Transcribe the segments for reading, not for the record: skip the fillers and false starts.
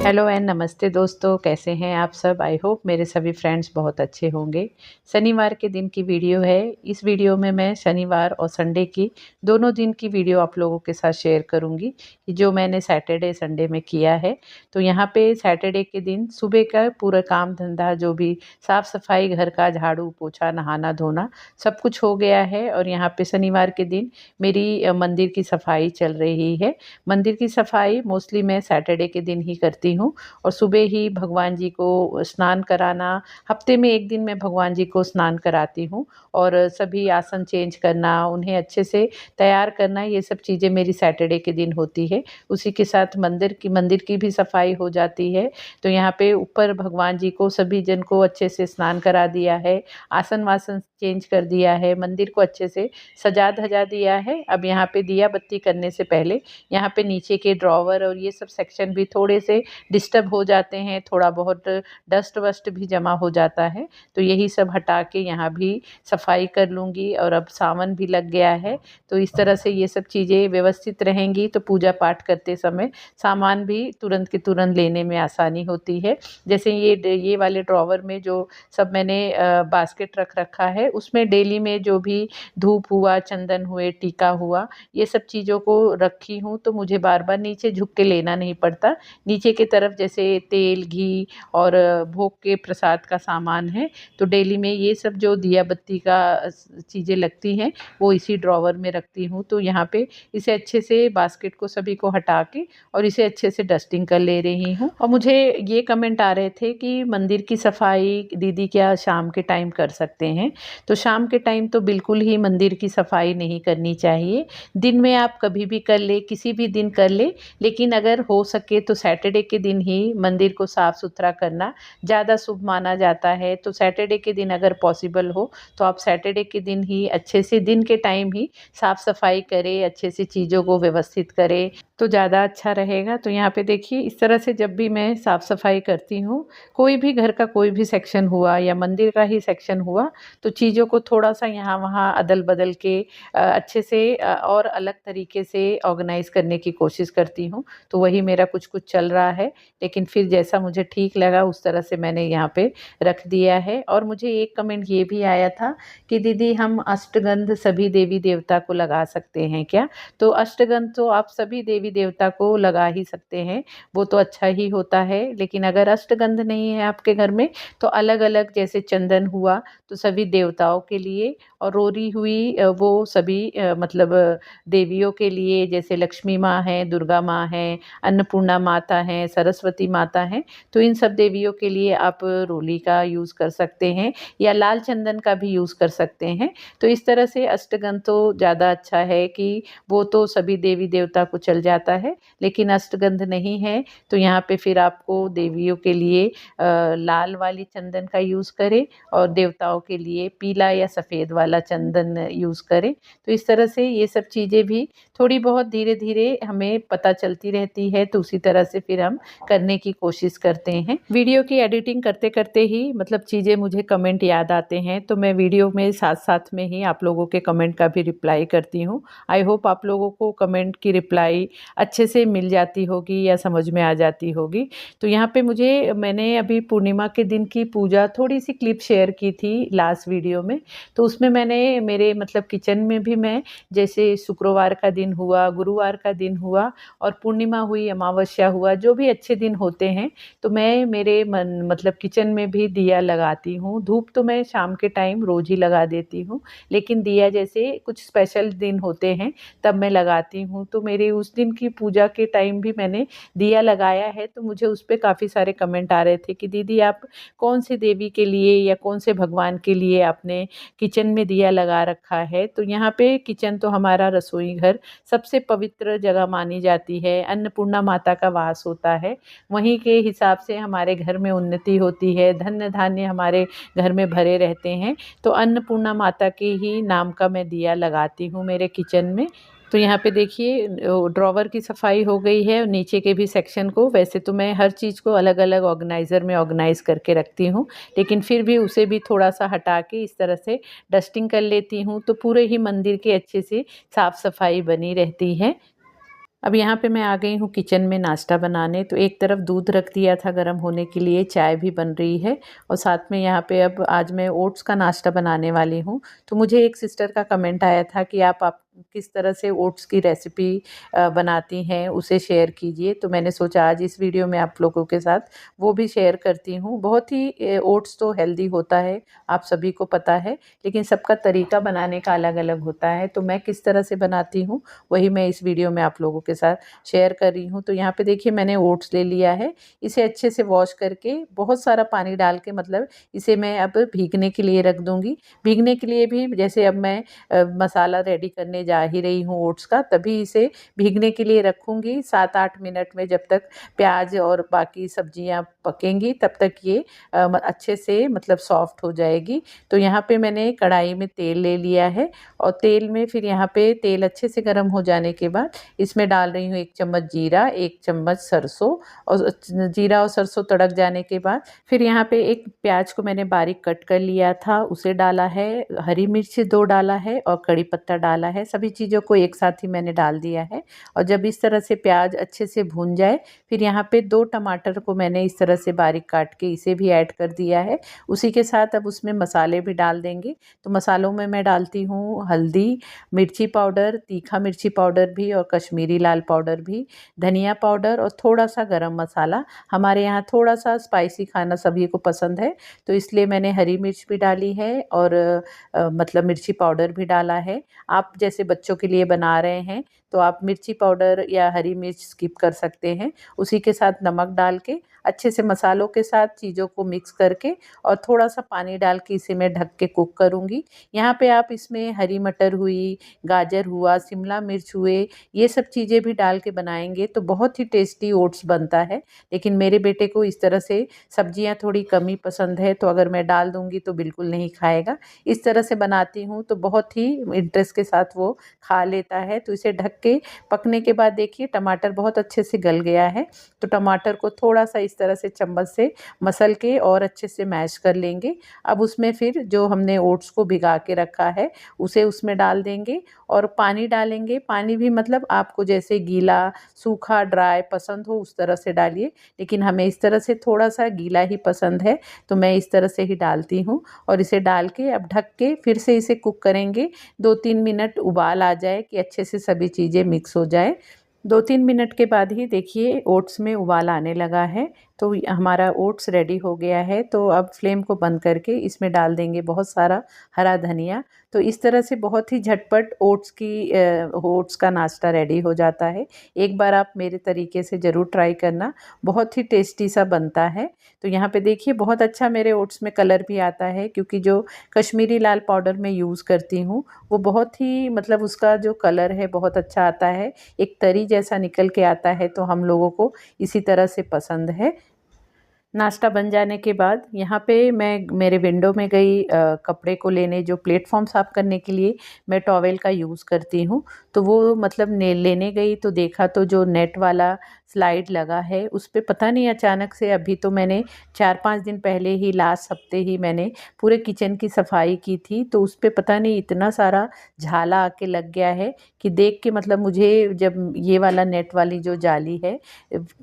Hello and नमस्ते दोस्तों, कैसे हैं आप सब। आई होप मेरे सभी फ्रेंड्स बहुत अच्छे होंगे। शनिवार के दिन की वीडियो है। इस वीडियो में मैं शनिवार और संडे की दोनों दिन की वीडियो आप लोगों के साथ शेयर करूंगी कि जो मैंने सैटरडे संडे में किया है। तो यहाँ पे सैटरडे के दिन सुबह का पूरा काम धंधा, जो भी साफ़ सफाई, घर का झाड़ू पोछा, नहाना धोना सब कुछ हो गया है। और यहाँ पे शनिवार के दिन मेरी मंदिर की सफाई चल रही है। मंदिर की सफाई मोस्टली मैं सैटरडे के दिन ही करती हूँ। और सुबह ही भगवान जी को स्नान कराना, हफ्ते में एक दिन मैं भगवान जी को स्नान कराती हूँ। और सभी आसन चेंज करना, उन्हें अच्छे से तैयार करना, ये सब चीज़ें मेरी सैटरडे के दिन होती है। उसी के साथ मंदिर की भी सफाई हो जाती है। तो यहाँ पे ऊपर भगवान जी को सभी जन को अच्छे से स्नान करा दिया है, आसन वासन चेंज कर दिया है, मंदिर को अच्छे से सजा धजा दिया है। अब यहाँ पे दिया बत्ती करने से पहले यहाँ पे नीचे के ड्रॉवर और ये सब सेक्शन भी थोड़े से डिस्टर्ब हो जाते हैं, थोड़ा बहुत डस्ट वस्ट भी जमा हो जाता है। तो यही सब हटा के यहाँ भी सफाई कर लूँगी। और अब सावन भी लग गया है, तो इस तरह से ये सब चीज़ें व्यवस्थित रहेंगी तो पूजा पाठ करते समय सामान भी तुरंत के तुरंत लेने में आसानी होती है। जैसे ये वाले ड्रॉवर में जो सब मैंने बास्केट रख रखा है, उसमें डेली में जो भी धूप हुआ, चंदन हुए, टीका हुआ, ये सब चीज़ों को रखी हूँ तो मुझे बार बार नीचे झुक के लेना नहीं पड़ता। नीचे की तरफ जैसे तेल, घी और भोग के प्रसाद का सामान है, तो डेली में ये सब जो दिया बत्ती का चीज़ें लगती हैं वो इसी ड्रॉवर में रखती हूँ। तो यहाँ पे इसे अच्छे से बास्केट को सभी को हटा के और इसे अच्छे से डस्टिंग कर ले रही हूँ। और मुझे ये कमेंट आ रहे थे कि मंदिर की सफाई दीदी क्या शाम के टाइम कर सकते हैं। तो शाम के टाइम तो बिल्कुल ही मंदिर की सफाई नहीं करनी चाहिए। दिन में आप कभी भी कर ले, किसी भी दिन कर ले, लेकिन अगर हो सके तो सैटरडे के दिन ही मंदिर को साफ़ सुथरा करना ज़्यादा शुभ माना जाता है। तो सैटरडे के दिन अगर पॉसिबल हो तो आप सैटरडे के दिन ही अच्छे से दिन के टाइम ही साफ़ सफाई करें, अच्छे से चीज़ों को व्यवस्थित करें तो ज़्यादा अच्छा रहेगा। तो यहाँ पे देखिए, इस तरह से जब भी मैं साफ़ सफाई करती हूँ, कोई भी घर का कोई भी सेक्शन हुआ या मंदिर का ही सेक्शन हुआ, तो चीज़ों को थोड़ा सा यहाँ वहाँ अदल बदल के अच्छे से और अलग तरीके से ऑर्गेनाइज़ करने की कोशिश करती हूँ। तो वही मेरा कुछ कुछ चल रहा है, लेकिन फिर जैसा मुझे ठीक लगा उस तरह से मैंने यहाँ पे रख दिया है। और मुझे एक कमेंट ये भी आया था कि दीदी हम अष्टगंध सभी देवी देवता को लगा सकते हैं क्या। तो अष्टगंध तो आप सभी देवी देवता को लगा ही सकते हैं, वो तो अच्छा ही होता है। लेकिन अगर अष्टगंध नहीं है आपके घर में तो अलग अलग, जैसे चंदन हुआ तो सभी देवताओं के लिए, और रोरी हुई वो सभी मतलब देवियों के लिए, जैसे लक्ष्मी माँ है, दुर्गा माँ है, अन्नपूर्णा माता है, सरस्वती माता है। तो इन सब देवियों के लिए आप रोली का यूज़ कर सकते हैं या लाल चंदन का भी यूज़ कर सकते हैं। तो इस तरह से अष्टगंध तो ज़्यादा अच्छा है कि वो तो सभी देवी देवता को चल जाता है। लेकिन अष्टगंध नहीं है तो यहाँ पे फिर आपको देवियों के लिए लाल वाली चंदन का यूज़ करें और देवताओं के लिए पीला या सफ़ेद वाला चंदन यूज़ करें। तो इस तरह से ये सब चीज़ें भी थोड़ी बहुत धीरे धीरे हमें पता चलती रहती है, तो उसी तरह से फिर हम करने की कोशिश करते हैं। वीडियो की एडिटिंग करते करते ही मतलब चीज़ें मुझे कमेंट याद आते हैं, तो मैं वीडियो में साथ साथ में ही आप लोगों के कमेंट का भी रिप्लाई करती हूँ। आई होप आप लोगों को कमेंट की रिप्लाई अच्छे से मिल जाती होगी या समझ में आ जाती होगी। तो यहाँ पे मैंने अभी पूर्णिमा के दिन की पूजा थोड़ी सी क्लिप शेयर की थी लास्ट वीडियो में। तो उसमें मैंने मेरे मतलब किचन में भी मैं, जैसे शुक्रवार का दिन हुआ, गुरुवार का दिन हुआ और पूर्णिमा हुई, अमावस्या हुआ, जो भी अच्छे दिन होते हैं तो मैं मेरे मतलब किचन में भी दिया लगाती हूँ। धूप तो मैं शाम के टाइम रोज़ ही लगा देती हूँ, लेकिन दिया जैसे कुछ स्पेशल दिन होते हैं तब मैं लगाती हूँ। तो मेरे उस दिन की पूजा के टाइम भी मैंने दिया लगाया है। तो मुझे उस पे काफ़ी सारे कमेंट आ रहे थे कि दीदी आप कौन से देवी के लिए या कौन से भगवान के लिए आपने किचन में दिया लगा रखा है। तो यहाँ पे किचन तो हमारा रसोई घर सबसे पवित्र जगह मानी जाती है, अन्नपूर्णा माता का वास होता है। वहीं के हिसाब से हमारे घर में उन्नति होती है, धन्य धान्य हमारे घर में भरे रहते हैं। तो अन्नपूर्णा माता के ही नाम का मैं दिया लगाती हूँ मेरे किचन में। तो यहाँ पे देखिए ड्रॉवर की सफाई हो गई है और नीचे के भी सेक्शन को, वैसे तो मैं हर चीज़ को अलग अलग ऑर्गेनाइज़र में ऑर्गेनाइज़ करके रखती हूँ, लेकिन फिर भी उसे भी थोड़ा सा हटा के इस तरह से डस्टिंग कर लेती हूँ तो पूरे ही मंदिर की अच्छे से साफ़ सफाई बनी रहती है। अब यहाँ पे मैं आ गई हूँ किचन में नाश्ता बनाने। तो एक तरफ दूध रख दिया था गर्म होने के लिए, चाय भी बन रही है और साथ में यहाँ पे अब आज मैं ओट्स का नाश्ता बनाने वाली हूँ। तो मुझे एक सिस्टर का कमेंट आया था कि आप किस तरह से ओट्स की रेसिपी बनाती हैं, उसे शेयर कीजिए। तो मैंने सोचा आज इस वीडियो में आप लोगों के साथ वो भी शेयर करती हूँ। बहुत ही ओट्स तो हेल्दी होता है, आप सभी को पता है, लेकिन सबका तरीका बनाने का अलग अलग होता है। तो मैं किस तरह से बनाती हूँ वही मैं इस वीडियो में आप लोगों के साथ शेयर कर रही हूँ। तो यहाँ पे देखिए मैंने ओट्स ले लिया है, इसे अच्छे से वॉश करके बहुत सारा पानी डाल के मतलब इसे मैं अब भीगने के लिए रख दूँगी। भीगने के लिए भी जैसे अब मैं मसाला रेडी करने जा ही रही हूँ ओट्स का, तभी इसे भीगने के लिए रखूँगी 7-8 मिनट में। जब तक प्याज और बाकी सब्जियाँ पकेंगी तब तक ये अच्छे से मतलब सॉफ्ट हो जाएगी। तो यहाँ पे मैंने कढ़ाई में तेल ले लिया है और तेल में फिर यहाँ पे तेल अच्छे से गर्म हो जाने के बाद इसमें डाल रही हूँ 1 चम्मच जीरा, 1 चम्मच सरसों, और जीरा और सरसों तड़क जाने के बाद फिर यहाँ पे एक प्याज को मैंने बारीक कट कर लिया था उसे डाला है, हरी मिर्च 2 डाला है और कड़ी पत्ता डाला है। सभी चीज़ों को एक साथ ही मैंने डाल दिया है और जब इस तरह से प्याज अच्छे से भून जाए फिर यहाँ पे 2 टमाटर को मैंने इस तरह से बारीक काट के इसे भी ऐड कर दिया है। उसी के साथ अब उसमें मसाले भी डाल देंगे। तो मसालों में मैं डालती हूँ हल्दी, मिर्ची पाउडर, तीखा मिर्ची पाउडर भी और कश्मीरी लाल पाउडर भी, धनिया पाउडर और थोड़ा सा गरम मसाला। हमारे यहाँ थोड़ा सा स्पाइसी खाना सभी को पसंद है तो इसलिए मैंने हरी मिर्च भी डाली है और मतलब मिर्ची पाउडर भी डाला है। आप जैसे बच्चों के लिए बना रहे हैं तो आप मिर्ची पाउडर या हरी मिर्च स्किप कर सकते हैं। उसी के साथ नमक डाल के अच्छे से मसालों के साथ चीज़ों को मिक्स करके और थोड़ा सा पानी डाल के इसे मैं ढक के कुक करूँगी। यहाँ पे आप इसमें हरी मटर हुई, गाजर हुआ, शिमला मिर्च हुए, ये सब चीज़ें भी डाल के बनाएंगे तो बहुत ही टेस्टी ओट्स बनता है। लेकिन मेरे बेटे को इस तरह से सब्जियाँ थोड़ी कम ही पसंद है तो अगर मैं डाल दूँगी तो बिल्कुल नहीं खाएगा। इस तरह से बनाती हूँ तो बहुत ही इंटरेस्ट के साथ वो खा लेता है। तो इसे ढक के पकने के बाद देखिए टमाटर बहुत अच्छे से गल गया है। तो टमाटर को थोड़ा सा इस तरह से चम्मच से मसल के और अच्छे से मैश कर लेंगे। अब उसमें फिर जो हमने ओट्स को भिगा के रखा है उसे उसमें डाल देंगे और पानी डालेंगे। पानी भी मतलब आपको जैसे गीला, सूखा, ड्राई पसंद हो उस तरह से डालिए, लेकिन हमें इस तरह से थोड़ा सा गीला ही पसंद है तो मैं इस तरह से ही डालती हूँ। और इसे डाल के अब ढक के फिर से इसे कुक करेंगे 2-3 मिनट, उबाल आ जाए कि अच्छे से सभी चीज़ें मिक्स हो जाए। 2-3 मिनट के बाद ही देखिए ओट्स में उबाल आने लगा है तो हमारा ओट्स रेडी हो गया है। तो अब फ्लेम को बंद करके इसमें डाल देंगे बहुत सारा हरा धनिया। तो इस तरह से बहुत ही झटपट ओट्स का नाश्ता रेडी हो जाता है। एक बार आप मेरे तरीके से ज़रूर ट्राई करना, बहुत ही टेस्टी सा बनता है। तो यहाँ पे देखिए बहुत अच्छा मेरे ओट्स में कलर भी आता है क्योंकि जो कश्मीरी लाल पाउडर मैं यूज़ करती हूँ वो बहुत ही मतलब उसका जो कलर है बहुत अच्छा आता है, एक तरी जैसा निकल के आता है तो हम लोगों को इसी तरह से पसंद है। नाश्ता बन जाने के बाद यहाँ पे मैं मेरे विंडो में गई कपड़े को लेने, जो प्लेटफॉर्म साफ़ करने के लिए मैं टॉवेल का यूज़ करती हूँ। तो वो मतलब लेने गई तो देखा तो जो नेट वाला स्लाइड लगा है उस पे पता नहीं अचानक से, अभी तो मैंने 4-5 दिन पहले ही लास्ट हफ्ते ही मैंने पूरे किचन की सफाई की थी तो उस पे पता नहीं इतना सारा झाला आके लग गया है कि देख के मतलब मुझे, जब ये वाला नेट वाली जो जाली है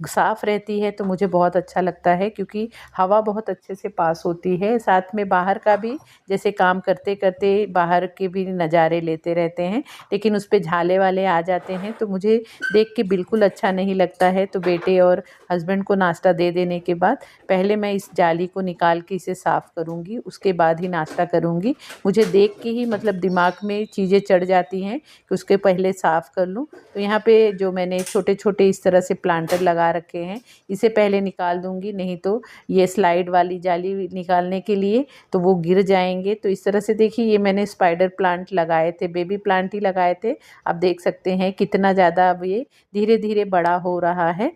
साफ़ रहती है तो मुझे बहुत अच्छा लगता है क्योंकि हवा बहुत अच्छे से पास होती है। साथ में बाहर का भी जैसे काम करते करते बाहर के भी नज़ारे लेते रहते हैं, लेकिन उस पे झाले वाले आ जाते हैं तो मुझे देख के बिल्कुल अच्छा नहीं लगता है। तो बेटे और हस्बैंड को नाश्ता दे देने के बाद पहले मैं इस जाली को निकाल के इसे साफ़ करूँगी, उसके बाद ही नाश्ता करूँगी। मुझे देख के ही मतलब दिमाग में चीज़ें चढ़ जाती हैं कि उसके पहले साफ़ कर लूँ। तो यहाँ पे जो मैंने छोटे छोटे इस तरह से प्लांटर लगा रखे हैं इसे पहले निकाल दूँगी, नहीं तो ये स्लाइड वाली जाली निकालने के लिए तो वो गिर जाएंगे। तो इस तरह से देखिए ये मैंने स्पाइडर प्लांट लगाए थे, बेबी प्लांट ही लगाए थे। आप देख सकते हैं कितना ज़्यादा अब ये धीरे धीरे बड़ा हो रहा है।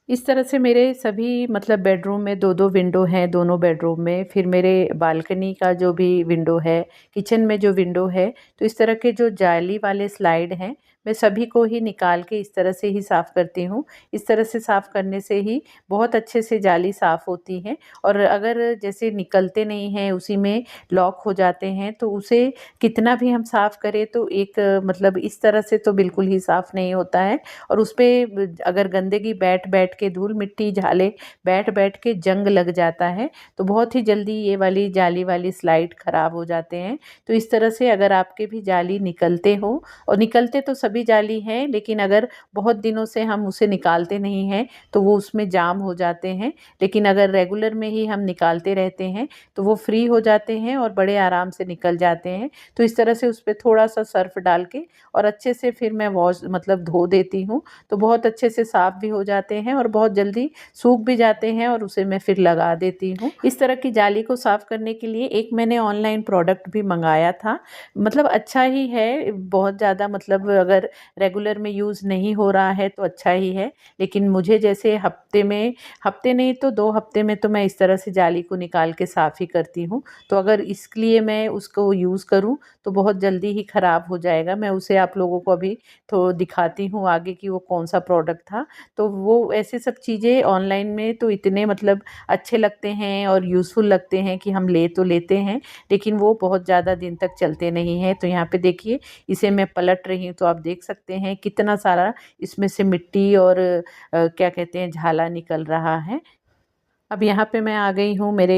इस तरह से मेरे सभी मतलब बेडरूम में 2-2 विंडो हैं, दोनों बेडरूम में, फिर मेरे बालकनी का जो भी विंडो है, किचन में जो विंडो है, तो इस तरह के जो जाली वाले स्लाइड हैं मैं सभी को ही निकाल के इस तरह से ही साफ़ करती हूँ। इस तरह से साफ़ करने से ही बहुत अच्छे से जाली साफ़ होती है। और अगर जैसे निकलते नहीं हैं, उसी में लॉक हो जाते हैं, तो उसे कितना भी हम साफ़ करें तो एक मतलब इस तरह से तो बिल्कुल ही साफ़ नहीं होता है। और उस पे अगर गंदगी बैठ-बैठ के, धूल मिट्टी झाले बैठ-बैठ के जंग लग जाता है, तो बहुत ही जल्दी ये वाली जाली वाली स्लाइड ख़राब हो जाते हैं। तो इस तरह से अगर आपके भी जाली निकलते हो, और निकलते तो सभी जाली हैं, लेकिन अगर बहुत दिनों से हम उसे निकालते नहीं हैं तो वो उसमें जाम हो जाते हैं। लेकिन अगर रेगुलर में ही हम निकालते रहते हैं तो वो फ्री हो जाते हैं और बड़े आराम से निकल जाते हैं। तो इस तरह से उस पे थोड़ा-सा सर्फ़ डाल के और अच्छे से फिर मैं वॉश मतलब धो देती हूँ, तो बहुत अच्छे से साफ़ भी हो जाते हैं और बहुत जल्दी सूख भी जाते हैं, और उसे मैं फिर लगा देती हूँ। इस तरह की जाली को साफ़ करने के लिए एक मैंने ऑनलाइन प्रोडक्ट भी मँगाया था। मतलब अच्छा ही है, बहुत ज़्यादा मतलब अगर रेगुलर में यूज़ नहीं हो रहा है तो अच्छा ही है। लेकिन मुझे जैसे हफ़्ते नहीं तो 2 हफ़्ते में तो मैं इस तरह से जाली को निकाल के साफ़ ही करती हूँ। तो अगर इसलिए मैं उसको यूज़ करूँ तो बहुत जल्दी ही ख़राब हो जाएगा। मैं उसे आप लोगों को अभी तो दिखाती हूँ आगे कि वो कौन-सा प्रोडक्ट था। तो वो ऐसे सब चीज़ें ऑनलाइन में तो इतने मतलब अच्छे लगते हैं और यूज़फुल लगते हैं कि हम ले तो लेते हैं, लेकिन वो बहुत ज़्यादा दिन तक चलते नहीं हैं। तो यहाँ पे देखिए, इसे मैं पलट रही हूँ तो आप देख सकते हैं कितना सारा इसमें से मिट्टी और क्या कहते हैं, झाला निकल रहा है। अब यहाँ पे मैं आ गई हूँ मेरे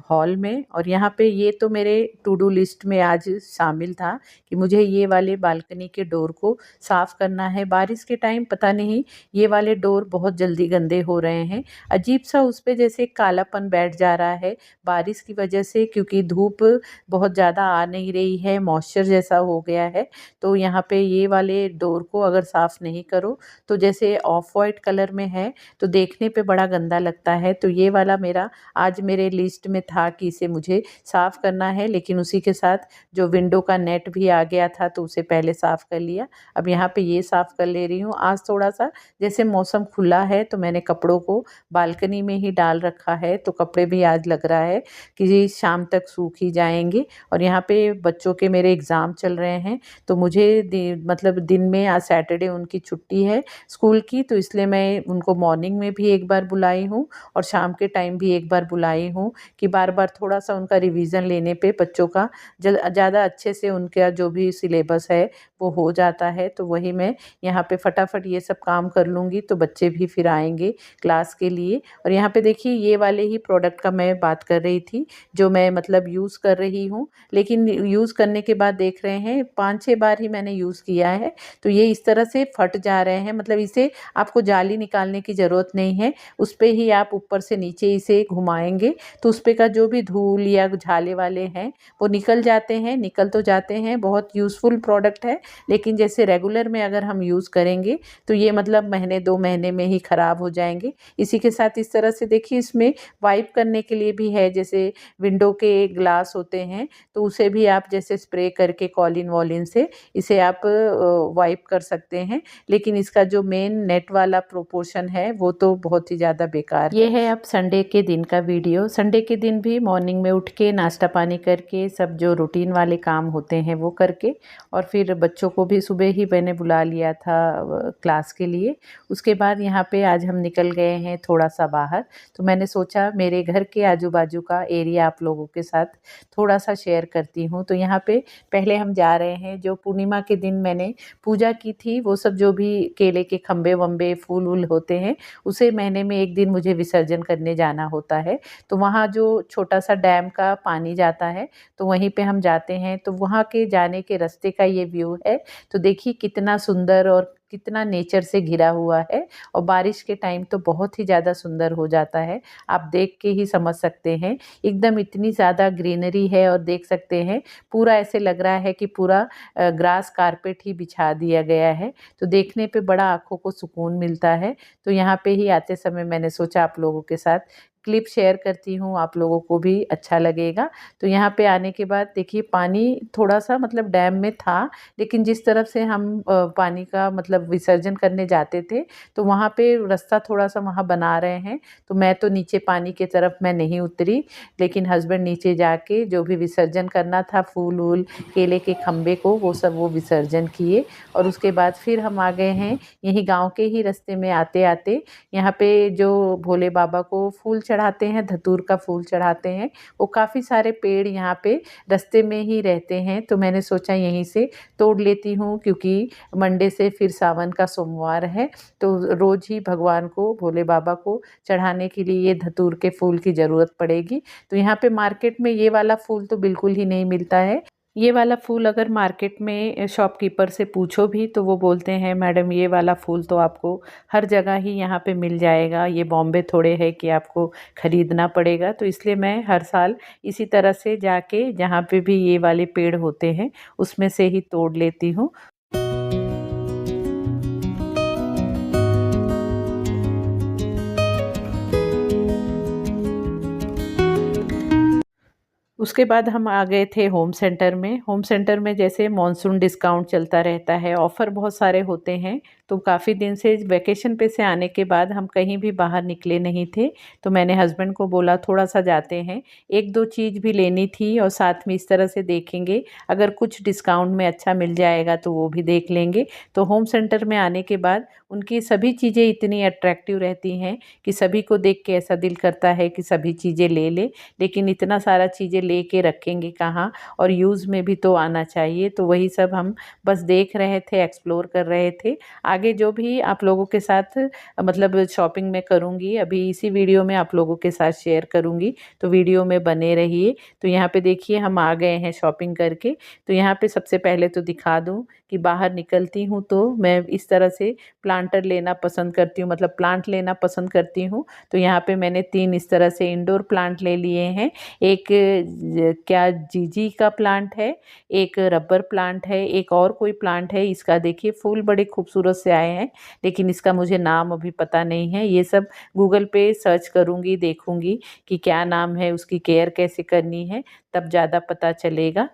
हॉल में, और यहाँ पे ये तो मेरे टू डू लिस्ट में आज शामिल था कि मुझे ये वाले बालकनी के डोर को साफ़ करना है। बारिश के टाइम पता नहीं ये वाले डोर बहुत जल्दी गंदे हो रहे हैं। अजीब सा उस पे जैसे कालापन बैठ जा रहा है बारिश की वजह से, क्योंकि धूप बहुत ज़्यादा आ नहीं रही है, मॉइस्चर जैसा हो गया है। तो यहाँ पे ये वाले डोर को अगर साफ़ नहीं करो तो जैसे ऑफ वाइट कलर में है तो देखने पे बड़ा गंदा लगता है। तो ये वाला मेरा आज मेरे लिस्ट में था कि इसे मुझे साफ़ करना है, लेकिन उसी के साथ जो विंडो का नेट भी आ गया था तो उसे पहले साफ़ कर लिया। अब यहाँ पे ये साफ़ कर ले रही हूँ। आज थोड़ा-सा जैसे मौसम खुला है तो मैंने कपड़ों को बालकनी में ही डाल रखा है, तो कपड़े भी आज लग रहा है कि शाम तक सूख ही जाएँगे। और यहाँ पे बच्चों के मेरे एग्ज़ाम चल रहे हैं, तो मुझे मतलब दिन में आज सैटरडे उनकी छुट्टी है स्कूल की, तो इसलिए मैं उनको मॉर्निंग में भी एक बार बुलाई हूँ और शाम के टाइम भी एक बार बुलाई हूँ कि बार-बार थोड़ा-सा उनका रिवीज़न लेने पे बच्चों का ज़्यादा अच्छे से उनका जो भी सिलेबस है वो हो जाता है। तो वही मैं यहाँ पे फटाफट ये सब काम कर लूँगी तो बच्चे भी फिर आएँगे क्लास के लिए। और यहाँ पे देखिए, ये वाले ही प्रोडक्ट का मैं बात कर रही थी जो मैं मतलब यूज़ कर रही हूँ, लेकिन यूज़ करने के बाद देख रहे हैं 5-6 बार ही मैंने यूज़ किया है तो ये इस तरह से फट जा रहे हैं। मतलब इसे आपको जाली निकालने की ज़रूरत नहीं है, उस पे ही आप ऊपर से नीचे इसे घुमाएँगे तो उस पे का जो भी धूल या झाले वाले हैं वो निकल जाते हैं, निकल तो जाते हैं। बहुत यूज़फुल प्रोडक्ट है, लेकिन जैसे रेगुलर में अगर हम यूज़ करेंगे तो ये मतलब महीने 2 महीने में ही ख़राब हो जाएँगे। इसी के साथ इस तरह से देखिए, इसमें वाइप करने के लिए भी है, जैसे विंडो के ग्लास होते हैं तो उसे भी आप जैसे स्प्रे करके कॉलिन-वॉलिन से इसे आप वाइप कर सकते हैं। लेकिन इसका जो मेन नेट वाला प्रोपोर्शन है वो तो बहुत ही ज़्यादा बेकार है। ये है अब संडे के दिन का वीडियो। संडे के दिन भी मॉर्निंग में उठ के नाश्ता पानी करके सब जो रूटीन वाले काम होते हैं वो करके, और फिर बच्चों को भी सुबह ही मैंने बुला लिया था क्लास के लिए। उसके बाद यहाँ पे आज हम निकल गए हैं थोड़ा सा बाहर, तो मैंने सोचा मेरे घर के आजू बाजू का एरिया आप लोगों के साथ थोड़ा सा शेयर करती हूँ। तो यहाँ पे पहले हम जा रहे हैं, जो पूर्णिमा के दिन मैंने पूजा की थी वो सब जो भी केले के खम्बे वम्बे फूल वूल होते हैं उसे महीने में एक दिन मुझे विसर्जन करने जाना होता है। तो वहाँ जो छोटा सा डैम का पानी जाता है तो वहीं पे हम जाते हैं। तो वहाँ के जाने के रास्ते का ये व्यू है। तो देखिए कितना सुंदर और कितना नेचर से घिरा हुआ है, और बारिश के टाइम तो बहुत ही ज़्यादा सुंदर हो जाता है। आप देख के ही समझ सकते हैं, एकदम इतनी ज़्यादा ग्रीनरी है, और देख सकते हैं पूरा ऐसे लग रहा है कि पूरा ग्रास कारपेट ही बिछा दिया गया है। तो देखने पे बड़ा आँखों को सुकून मिलता है। तो यहाँ पे ही आते समय मैंने सोचा आप लोगों के साथ क्लिप शेयर करती हूँ, आप लोगों को भी अच्छा लगेगा। तो यहाँ पे आने के बाद देखिए पानी थोड़ा-सा मतलब डैम में था, लेकिन जिस तरफ से हम पानी का मतलब विसर्जन करने जाते थे, तो वहाँ पे रास्ता थोड़ा-सा वहाँ बना रहे हैं, तो मैं तो नीचे पानी की तरफ मैं नहीं उतरी, लेकिन हस्बैंड नीचे जाके जो भी विसर्जन करना था फूल-वूल, केले के खंबे को, वो सब वो विसर्जन किए और उसके बाद फिर हम आ गए हैं यहीं गाँव के ही रास्ते में आते-आते यहाँ पे जो भोले बाबा को फूल चढ़ाते हैं, धतूर का फूल चढ़ाते हैं, वो काफ़ी सारे पेड़ यहाँ पे रास्ते में ही रहते हैं, तो मैंने सोचा यहीं से तोड़ लेती हूँ क्योंकि मंडे से फिर सावन का सोमवार है, तो रोज़ ही भगवान को, भोले बाबा को चढ़ाने के लिए ये धतूर के फूल की ज़रूरत पड़ेगी। तो यहाँ पे मार्केट में ये वाला फूल तो बिल्कुल ही नहीं मिलता है। ये वाला फूल अगर मार्केट में शॉपकीपर से पूछो भी तो वो बोलते हैं मैडम ये वाला फूल तो आपको हर जगह ही यहाँ पे मिल जाएगा, ये बॉम्बे थोड़े है कि आपको ख़रीदना पड़ेगा। तो इसलिए मैं हर साल इसी तरह से जाके जहाँ पे भी ये वाले पेड़ होते हैं उसमें से ही तोड़ लेती हूँ। उसके बाद हम आ गए थे होम सेंटर में। होम सेंटर में जैसे मॉनसून डिस्काउंट चलता रहता है, ऑफ़र बहुत सारे होते हैं, तो काफ़ी दिन से वैकेशन पे से आने के बाद हम कहीं भी बाहर निकले नहीं थे। तो मैंने हस्बैंड को बोला थोड़ा-सा जाते हैं, 1-2 चीज़ भी लेनी थी और साथ में इस तरह से देखेंगे, अगर कुछ डिस्काउंट में अच्छा मिल जाएगा तो वो भी देख लेंगे। तो होम सेंटर में आने के बाद उनकी सभी चीज़ें इतनी अट्रैक्टिव रहती हैं कि सभी को देख के ऐसा दिल करता है कि सभी चीज़ें ले लें, लेकिन इतना सारा चीज़ें लेके रखेंगे कहाँ और यूज़ में भी तो आना चाहिए। तो वही सब हम बस देख रहे थे, एक्सप्लोर कर रहे थे। आगे जो भी आप लोगों के साथ मतलब शॉपिंग में करूँगी, अभी इसी वीडियो में आप लोगों के साथ शेयर करूँगी, तो वीडियो में बने रहिए। तो यहाँ पे देखिए हम आ गए हैं शॉपिंग करके। तो यहाँ पे सबसे पहले तो दिखा दूँ कि बाहर निकलती हूँ तो मैं इस तरह से प्लांटर लेना पसंद करती हूँ, मतलब प्लांट लेना पसंद करती हूँ। तो यहाँ पे मैंने 3 इस तरह से इंडोर प्लांट ले लिए हैं। एक क्या जीजी का प्लांट है, एक रबर प्लांट है, एक और कोई प्लांट है। इसका देखिए फूल बड़े खूबसूरत से आए हैं, लेकिन इसका मुझे नाम अभी पता नहीं है। ये सब गूगल पे सर्च करूँगी, देखूँगी कि क्या नाम है, उसकी केयर कैसे करनी है, तब ज़्यादा पता चलेगा।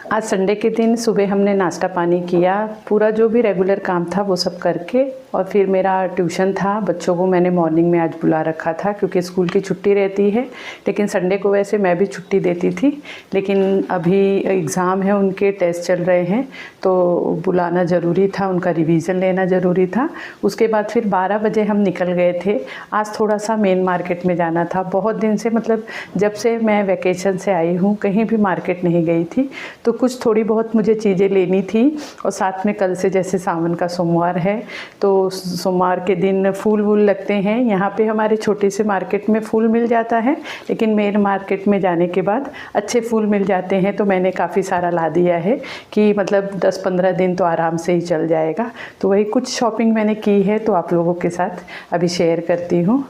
आज संडे के दिन सुबह हमने नाश्ता पानी किया, पूरा जो भी रेगुलर काम था वो सब करके, और फिर मेरा ट्यूशन था। बच्चों को मैंने मॉर्निंग में आज बुला रखा था क्योंकि स्कूल की छुट्टी रहती है, लेकिन संडे को वैसे मैं भी छुट्टी देती थी, लेकिन अभी एग्ज़ाम है, उनके टेस्ट चल रहे हैं तो बुलाना ज़रूरी था, उनका रिवीज़न लेना ज़रूरी था। उसके बाद फिर 12 बजे हम निकल गए थे। आज थोड़ा सा मेन मार्केट में जाना था। बहुत दिन से मतलब जब से मैं वैकेशन से आई हूँ कहीं भी मार्केट नहीं गई थी, तो कुछ थोड़ी बहुत मुझे चीज़ें लेनी थी। और साथ में कल से जैसे सावन का सोमवार है, तो सोमवार के दिन फूल वूल लगते हैं। यहाँ पे हमारे छोटे से मार्केट में फूल मिल जाता है, लेकिन मेन मार्केट में जाने के बाद अच्छे फूल मिल जाते हैं। तो मैंने काफ़ी सारा ला दिया है कि मतलब 10-15 दिन तो आराम से ही चल जाएगा। तो वही कुछ शॉपिंग मैंने की है, तो आप लोगों के साथ अभी शेयर करती हूँ।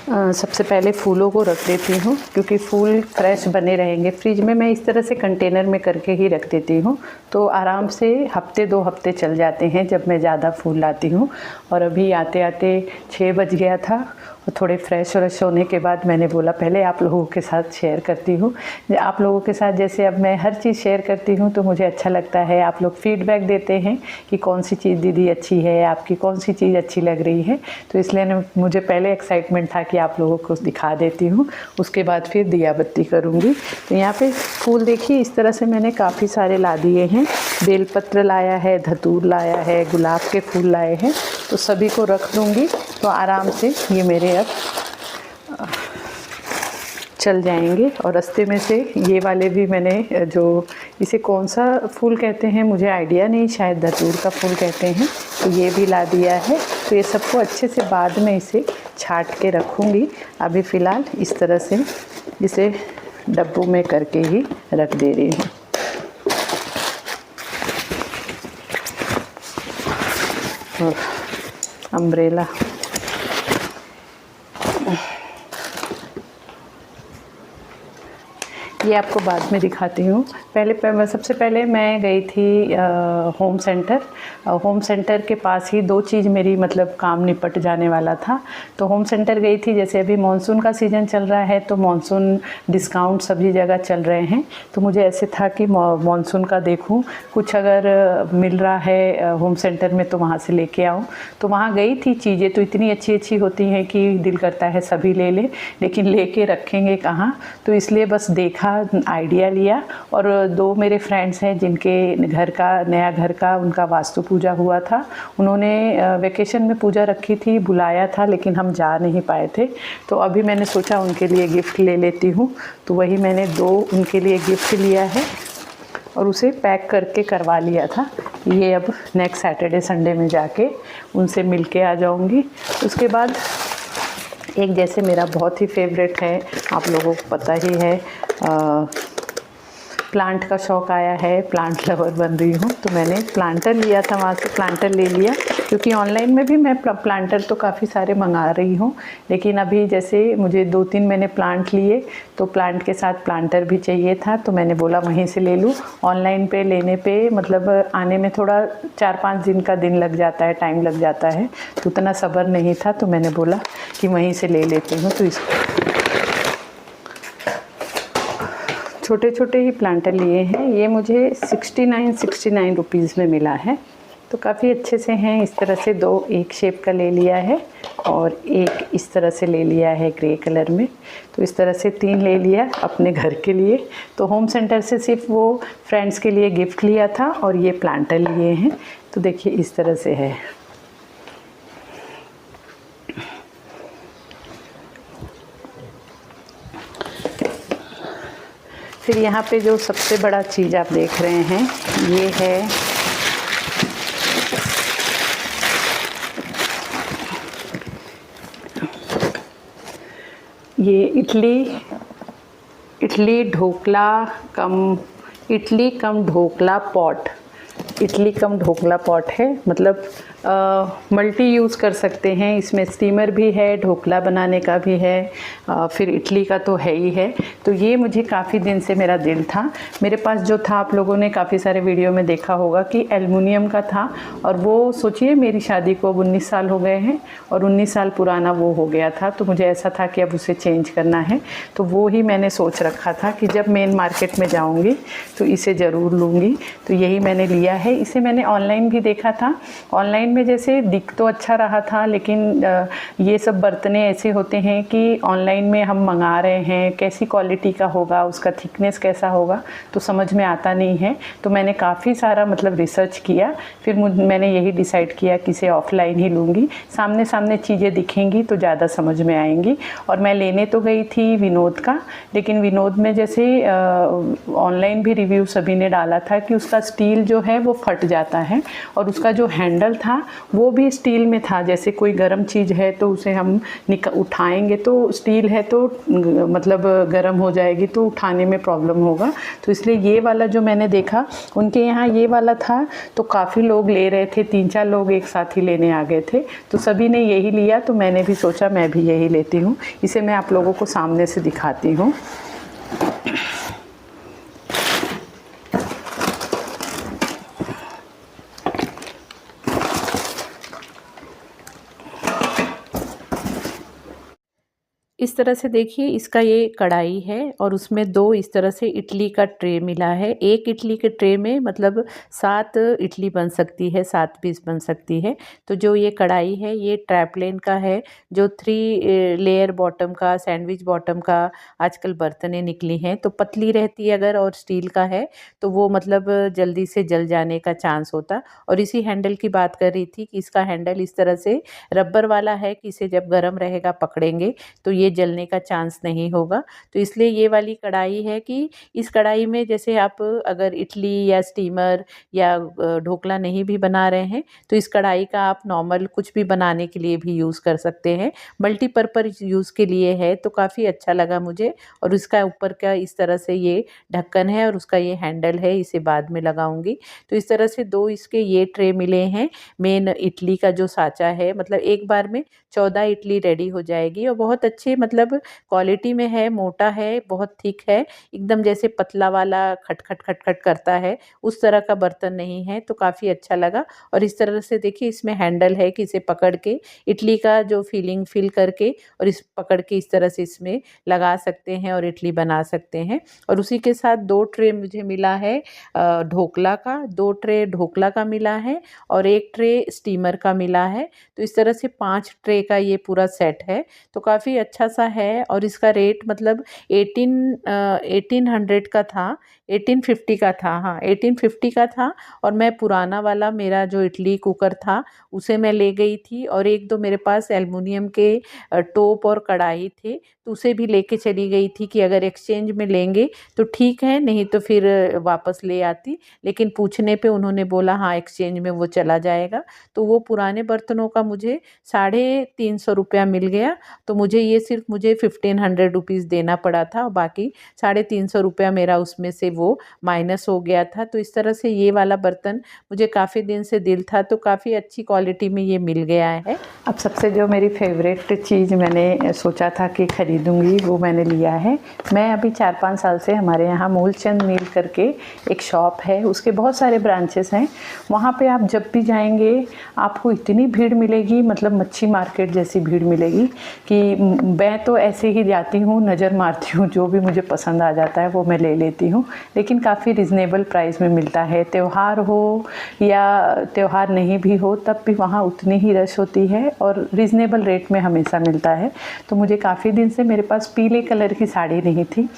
सबसे पहले फूलों को रख देती हूँ क्योंकि फूल फ्रेश बने रहेंगे। फ्रिज में मैं इस तरह से कंटेनर में करके ही रख देती हूँ, तो आराम से हफ्ते 2 हफ्ते चल जाते हैं जब मैं ज़्यादा फूल लाती हूँ। और अभी आते आते 6 बज गया था, और थोड़े फ्रेश व्रेश होने के बाद मैंने बोला पहले आप लोगों के साथ शेयर करती हूँ। आप लोगों के साथ जैसे अब मैं हर चीज़ शेयर करती हूँ तो मुझे अच्छा लगता है। आप लोग फीडबैक देते हैं कि कौन सी चीज़ दीदी अच्छी है, आपकी कौन सी चीज़ अच्छी लग रही है। तो इसलिए मुझे पहले एक्साइटमेंट था कि आप लोगों को दिखा देती हूँ, उसके बाद फिर दिया बत्ती करूँगी। तो यहाँ पे फूल देखिए इस तरह से मैंने काफ़ी सारे ला दिए हैं। बेलपत्र लाया है, धतूर लाया है, गुलाब के फूल लाए हैं, तो सभी को रख दूँगी तो आराम से ये मेरे अब चल जाएंगे। और रास्ते में से ये वाले भी मैंने, जो इसे कौन सा फूल कहते हैं मुझे आइडिया नहीं, शायद धतूर का फूल कहते हैं, तो ये भी ला दिया है। तो ये सबको अच्छे से बाद में इसे छाट के रखूँगी। अभी फ़िलहाल इस तरह से इसे डब्बों में करके ही रख दे रही हूँ। और अम्ब्रेला, ये आपको बाद में दिखाती हूँ। सबसे पहले मैं गई थी होम सेंटर। होम सेंटर के पास ही 2 चीज़ मेरी मतलब काम निपट जाने वाला था। तो होम सेंटर गई थी, जैसे अभी मानसून का सीज़न चल रहा है तो मानसून डिस्काउंट सभी जगह चल रहे हैं, तो मुझे ऐसे था कि मानसून का देखूँ, कुछ अगर मिल रहा है होम सेंटर में तो वहाँ से लेके आऊँ। तो वहाँ गई थी, चीज़ें तो इतनी अच्छी अच्छी होती हैं कि दिल करता है सभी ले लें, लेकिन लेके रखेंगे कहाँ, तो इसलिए बस देखा, आइडिया लिया। और 2 मेरे फ्रेंड्स हैं जिनके नया घर का उनका वास्तु पूजा हुआ था। उन्होंने वेकेशन में पूजा रखी थी, बुलाया था, लेकिन हम जा नहीं पाए थे। तो अभी मैंने सोचा उनके लिए गिफ्ट ले लेती हूँ, तो वही मैंने 2 उनके लिए गिफ्ट लिया है और उसे पैक करके करवा लिया था। ये अब नेक्स्ट सैटरडे संडे में जाके उनसे मिल के आ जाऊँगी। उसके बाद एक जैसे मेरा बहुत ही फेवरेट है, आप लोगों को पता ही है, प्लांट का शौक़ आया है, प्लांट लवर बन रही हूँ, तो मैंने प्लांटर लिया था, वहाँ से प्लांटर ले लिया, क्योंकि ऑनलाइन में भी मैं प्लांटर तो काफ़ी सारे मंगा रही हूँ, लेकिन अभी जैसे मुझे 2-3 मैंने प्लांट लिए, तो प्लांट के साथ प्लांटर भी चाहिए था, तो मैंने बोला वहीं से ले लूँ। ऑनलाइन पे लेने पे मतलब आने में थोड़ा 4-5 दिन का दिन लग जाता है, टाइम लग जाता है, तो उतना सब्र नहीं था, तो मैंने बोला कि वहीं से ले लेती हूँ। तो इसको छोटे छोटे ही प्लांटर लिए हैं, ये मुझे 69 रुपीज़ में मिला है, तो काफ़ी अच्छे से हैं। इस तरह से 2 एक शेप का ले लिया है और एक इस तरह से ले लिया है ग्रे कलर में, तो इस तरह से 3 ले लिया अपने घर के लिए। तो होम सेंटर से सिर्फ वो फ्रेंड्स के लिए गिफ्ट लिया था और ये प्लांटर लिए हैं, तो देखिए इस तरह से है। फिर यहाँ पे जो सबसे बड़ा चीज़ आप देख रहे हैं, ये है ये इडली कम ढोकला पॉट। इडली कम ढोकला पॉट है, मतलब मल्टी यूज़ कर सकते हैं। इसमें स्टीमर भी है, ढोकला बनाने का भी है, फिर इडली का तो है ही है। तो ये मुझे काफ़ी दिन से मेरा दिल था। मेरे पास जो था, आप लोगों ने काफ़ी सारे वीडियो में देखा होगा कि एल्युमिनियम का था, और वो सोचिए मेरी शादी को अब 19 साल हो गए हैं और 19 साल पुराना वो हो गया था, तो मुझे ऐसा था कि अब उसे चेंज करना है। तो वो ही मैंने सोच रखा था कि जब मेन मार्केट में जाऊँगी तो इसे ज़रूर लूँगी, तो यही मैंने लिया है। इसे मैंने ऑनलाइन भी देखा था, ऑनलाइन में जैसे दिख तो अच्छा रहा था, लेकिन ये सब बर्तने ऐसे होते हैं कि ऑनलाइन में हम मंगा रहे हैं, कैसी क्वालिटी का होगा, उसका थिकनेस कैसा होगा, तो समझ में आता नहीं है। तो मैंने काफ़ी सारा मतलब रिसर्च किया, फिर मैंने यही डिसाइड किया कि इसे ऑफलाइन ही लूँगी। सामने सामने चीज़ें दिखेंगी तो ज़्यादा समझ में आएंगी। और मैं लेने तो गई थी विनोद का, लेकिन विनोद में जैसे ऑनलाइन भी रिव्यू सभी ने डाला था कि उसका स्टील जो है वो फट जाता है, और उसका जो हैंडल था वो भी स्टील में था। जैसे कोई गर्म चीज़ है तो उसे हम उठाएंगे तो स्टील है तो मतलब गर्म हो जाएगी, तो उठाने में प्रॉब्लम होगा। तो इसलिए ये वाला जो मैंने देखा उनके यहाँ ये वाला था, तो काफ़ी लोग ले रहे थे, 3-4 लोग एक साथ ही लेने आ गए थे, तो सभी ने यही लिया, तो मैंने भी सोचा मैं भी यही लेती हूँ। इसे मैं आप लोगों को सामने से दिखाती हूँ। इस तरह से देखिए, इसका ये कढ़ाई है और उसमें 2 इस तरह से इडली का ट्रे मिला है। एक इडली के ट्रे में मतलब 7 इडली बन सकती है, 7 पीस बन सकती है। तो जो ये कढ़ाई है ये ट्रैपलेन का है, जो 3 लेयर बॉटम का, सैंडविच बॉटम का आजकल बर्तनें निकली हैं, तो पतली रहती है अगर, और स्टील का है तो वो मतलब जल्दी से जल जाने का चांस होता। और इसी हैंडल की बात कर रही थी कि इसका हैंडल इस तरह से रबर वाला है कि इसे जब गर्म रहेगा पकड़ेंगे तो ये जलने का चांस नहीं होगा। तो इसलिए ये वाली कढ़ाई है कि इस कढ़ाई में जैसे आप अगर इडली या स्टीमर या ढोकला नहीं भी बना रहे हैं तो इस कढ़ाई का आप नॉर्मल कुछ भी बनाने के लिए भी यूज़ कर सकते हैं। मल्टीपर्पज़ यूज़ के लिए है, तो काफ़ी अच्छा लगा मुझे। और इसका ऊपर का इस तरह से ये ढक्कन है और उसका ये हैंडल है, इसे बाद में लगाऊंगी। तो इस तरह से 2 इसके ये ट्रे मिले हैं। मेन इडली का जो साँचा है, मतलब एक बार में 14 इडली रेडी हो जाएगी और बहुत अच्छे मतलब क्वालिटी में है, मोटा है, बहुत थिक है, एकदम जैसे पतला वाला खटखट खटखट करता है उस तरह का बर्तन नहीं है। तो काफ़ी अच्छा लगा। और इस तरह से देखिए इसमें हैंडल है कि इसे पकड़ के इडली का जो फीलिंग फिल करके और इस पकड़ के इस तरह से इसमें लगा सकते हैं और इडली बना सकते हैं। और उसी के साथ 2 ट्रे मुझे मिला है ढोकला का, 2 ट्रे ढोकला का मिला है और 1 ट्रे स्टीमर का मिला है। तो इस तरह से 5 ट्रे का ये पूरा सेट है। तो काफ़ी अच्छा सा है और इसका रेट मतलब 1800 का था, 1850 का था, हाँ 1850 का था। और मैं पुराना वाला मेरा जो इडली कुकर था उसे मैं ले गई थी और 1-2 मेरे पास एल्युमिनियम के टोप और कढ़ाई थे, तो उसे भी लेके चली गई थी कि अगर एक्सचेंज में लेंगे तो ठीक है, नहीं तो फिर वापस ले आती। लेकिन पूछने पे उन्होंने बोला हाँ एक्सचेंज में वो चला जाएगा। तो वो पुराने बर्तनों का मुझे 350 रुपया मिल गया। तो मुझे ये सिर्फ मुझे 1500 रुपीज़ देना पड़ा था और बाकी 350 रुपया मेरा उसमें से वो माइनस हो गया था। तो इस तरह से ये वाला बर्तन मुझे काफ़ी दिन से दिल था, तो काफ़ी अच्छी क्वालिटी में ये मिल गया है। अब सबसे जो मेरी फेवरेट चीज़ मैंने सोचा था कि ख़रीदूँगी वो मैंने लिया है। मैं अभी 4-5 साल से हमारे यहाँ मूलचंद मील करके एक शॉप है, उसके बहुत सारे ब्रांचेस हैं। वहाँ पे आप जब भी जाएंगे आपको इतनी भीड़ मिलेगी, मतलब मच्छी मार्केट जैसी भीड़ मिलेगी कि मैं तो ऐसे ही जाती हूँ, नज़र मारती हूँ, जो भी मुझे पसंद आ जाता है वो मैं ले लेती हूँ। लेकिन काफ़ी रिजनेबल प्राइस में मिलता है। त्यौहार हो या त्यौहार नहीं भी हो तब भी वहाँ उतनी ही रश होती है और रिजनेबल रेट में हमेशा मिलता है। तो मुझे काफ़ी दिन से मेरे पास पीले कलर की साड़ी नहीं थी,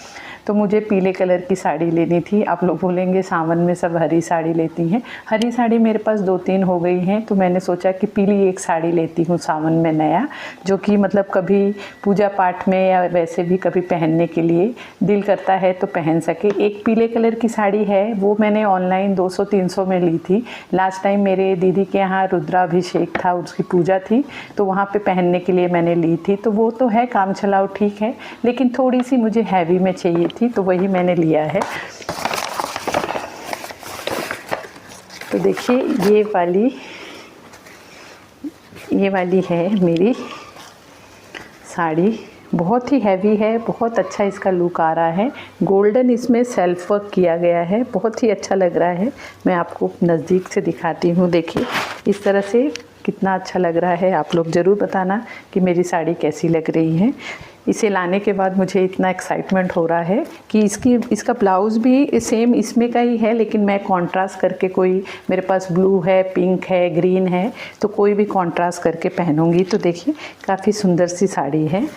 तो मुझे पीले कलर की साड़ी लेनी थी। आप लोग बोलेंगे सावन में सब हरी साड़ी लेती हैं, हरी साड़ी मेरे पास 2-3 हो गई हैं। तो मैंने सोचा कि पीली एक साड़ी लेती हूँ सावन में नया, जो कि मतलब कभी पूजा पाठ में या वैसे भी कभी पहनने के लिए दिल करता है तो पहन सके। एक पीले कलर की साड़ी है, वो मैंने ऑनलाइन 200-300 में ली थी। लास्ट टाइम मेरे दीदी के यहाँ रुद्राभिषेक था, उसकी पूजा थी, तो वहाँ पे पहनने के लिए मैंने ली थी। तो वो तो है काम चलाओ ठीक है, लेकिन थोड़ी सी मुझे हैवी में चाहिए थी, तो वही मैंने लिया है। तो देखिए ये वाली है मेरी साड़ी, बहुत ही हैवी है, बहुत अच्छा इसका लुक आ रहा है। गोल्डन इसमें सेल्फ वर्क किया गया है, बहुत ही अच्छा लग रहा है। मैं आपको नज़दीक से दिखाती हूँ, देखिए इस तरह से कितना अच्छा लग रहा है। आप लोग ज़रूर बताना कि मेरी साड़ी कैसी लग रही है। इसे लाने के बाद मुझे इतना एक्साइटमेंट हो रहा है कि इसका ब्लाउज़ भी सेम इसमें का ही है, लेकिन मैं कॉन्ट्रास्ट करके कोई मेरे पास ब्लू है, पिंक है, ग्रीन है, तो कोई भी कॉन्ट्रास्ट करके पहनूंगी। तो देखिए काफ़ी सुंदर सी साड़ी है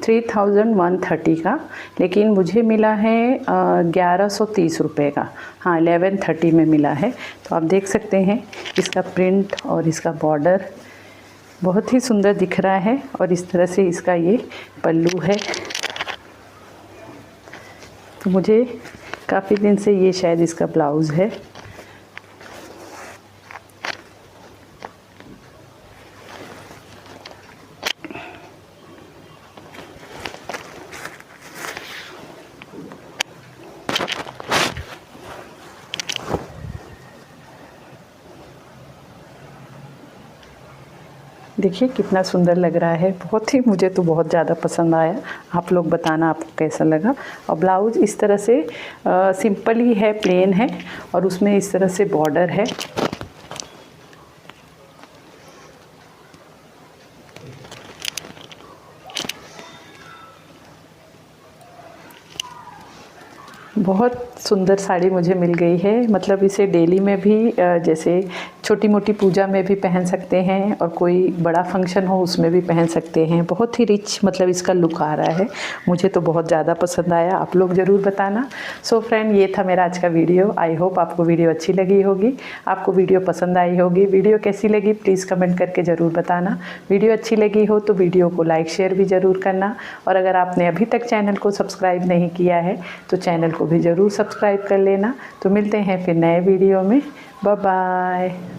3130 का, लेकिन मुझे मिला है 1130 रुपये का, हाँ 1130 में मिला है। तो आप देख सकते हैं इसका प्रिंट और इसका बॉर्डर बहुत ही सुंदर दिख रहा है। और इस तरह से इसका ये पल्लू है। तो मुझे काफ़ी दिन से ये शायद इसका ब्लाउज़ है। देखिए कितना सुंदर लग रहा है, बहुत ही, मुझे तो बहुत ज़्यादा पसंद आया। आप लोग बताना आपको कैसा लगा। और ब्लाउज़ इस तरह से सिंपल ही है, प्लेन है और उसमें इस तरह से बॉर्डर है। बहुत सुंदर साड़ी मुझे मिल गई है, मतलब इसे डेली में भी जैसे छोटी मोटी पूजा में भी पहन सकते हैं और कोई बड़ा फंक्शन हो उसमें भी पहन सकते हैं। बहुत ही रिच मतलब इसका लुक आ रहा है, मुझे तो बहुत ज़्यादा पसंद आया। आप लोग ज़रूर बताना। सो फ्रेंड, ये था मेरा आज का वीडियो। आई होप आपको वीडियो अच्छी लगी होगी, आपको वीडियो पसंद आई होगी। वीडियो कैसी लगी प्लीज़ कमेंट करके ज़रूर बताना। वीडियो अच्छी लगी हो तो वीडियो को लाइक शेयर भी ज़रूर करना। और अगर आपने अभी तक चैनल को सब्सक्राइब नहीं किया है तो चैनल को भी ज़रूर सब्सक्राइब कर लेना। तो मिलते हैं फिर नए वीडियो में। Bye bye.